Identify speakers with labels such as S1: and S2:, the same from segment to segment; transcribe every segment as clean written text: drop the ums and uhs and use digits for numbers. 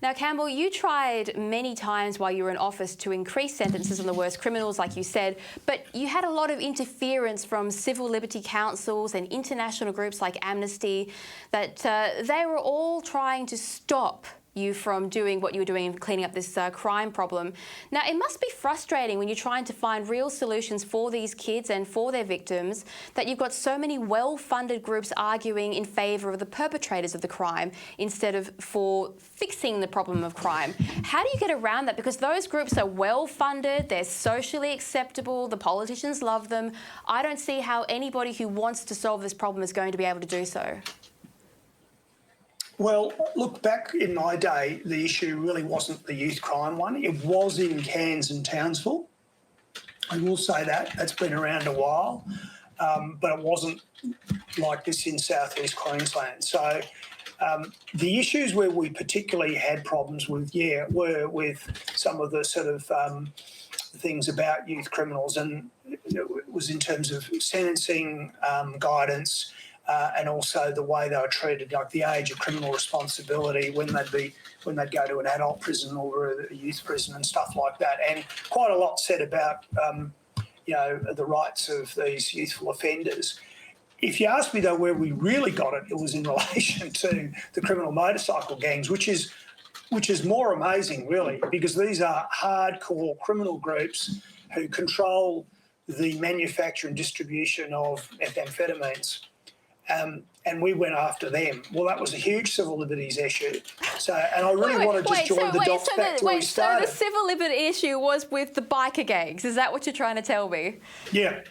S1: Now, Campbell, you tried many times while you were in office to increase sentences on the worst criminals, like you said, but you had a lot of interference from civil liberty councils and international groups like Amnesty that they were all trying to stop you from doing what you were doing in cleaning up this crime problem. Now, it must be frustrating when you're trying to find real solutions for these kids and for their victims that you've got so many well-funded groups arguing in favour of the perpetrators of the crime instead of for fixing the problem of crime. How do you get around that? Because those groups are well-funded, they're socially acceptable, the politicians love them. I don't see how anybody who wants to solve this problem is going to be able to do so.
S2: Well, look, back in my day, the issue really wasn't the youth crime one. It was in Cairns and Townsville. I will say that. That's been around a while, but it wasn't like this in southeast Queensland. So the issues where we particularly had problems with, were with some of the sort of things about youth criminals, and it was in terms of sentencing, guidance, and also the way they were treated, like the age of criminal responsibility when they'd go to an adult prison or a youth prison and stuff like that. And quite a lot said about the rights of these youthful offenders. If you ask me though where we really got it, it was in relation to the criminal motorcycle gangs, which is more amazing really, because these are hardcore criminal groups who control the manufacture and distribution of methamphetamines. And we went after them. Well, that was a huge civil liberties issue. So, and I really want to just join the dots back to where we started.
S1: So the civil liberty issue was with the biker gangs. Is that what you're trying to tell me? Yeah,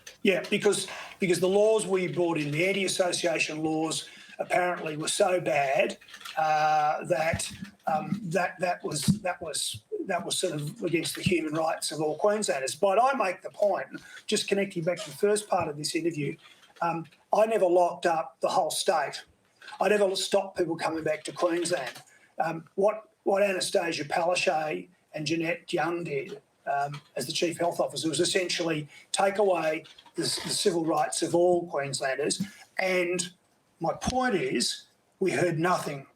S2: because the laws we brought in, the anti-association laws, apparently were so bad that was sort of against the human rights of all Queenslanders. But I make the point, just connecting back to the first part of this interview, I never locked up the whole state. I never stopped people coming back to Queensland. What Anastasia Palaszczuk and Jeanette Young did as the Chief Health Officer was essentially take away the civil rights of all Queenslanders. And my point is, we heard nothing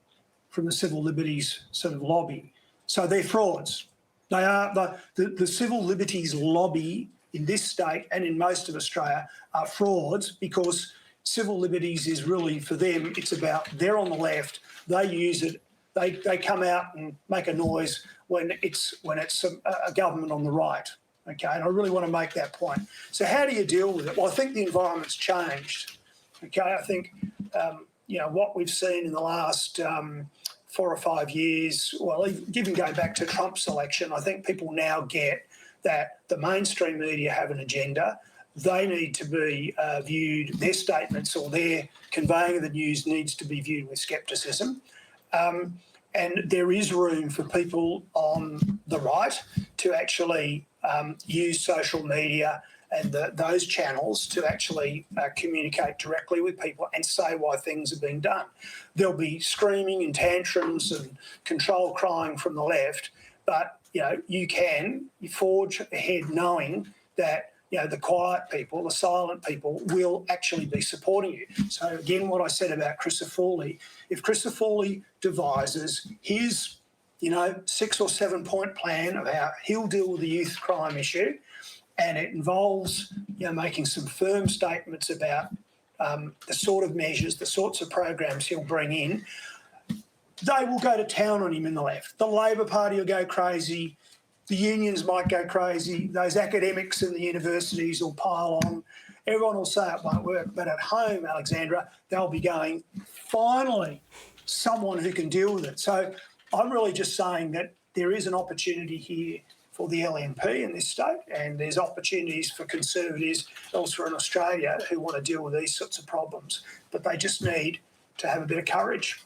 S2: from the civil liberties sort of lobby. So they're frauds. They are the civil liberties lobby in this state and in most of Australia are frauds, because civil liberties is really, for them, it's about they're on the left, they use it, they come out and make a noise when it's a government on the right, okay? And I really want to make that point. So how do you deal with it? Well, I think the environment's changed, okay? I think, what we've seen in the last 4 or 5 years, well, even going back to Trump's election, I think people now get that the mainstream media have an agenda. They need to be viewed, their statements or their conveying of the news needs to be viewed with scepticism. And there is room for people on the right to actually use social media and those channels to actually communicate directly with people and say why things are being done. There'll be screaming and tantrums and control crying from the left, but you forge ahead knowing that the quiet people, the silent people will actually be supporting you. So again, what I said about Crisafulli, if Crisafulli devises his 6 or 7 point plan of how he'll deal with the youth crime issue, and it involves making some firm statements about the sort of measures, the sorts of programs he'll bring in, they will go to town on him in the left. The Labor Party will go crazy. The unions might go crazy. Those academics in the universities will pile on. Everyone will say it won't work. But at home, Alexandra, they'll be going, finally, someone who can deal with it. So I'm really just saying that there is an opportunity here for the LNP in this state, and there's opportunities for Conservatives elsewhere in Australia who want to deal with these sorts of problems. But they just need to have a bit of courage.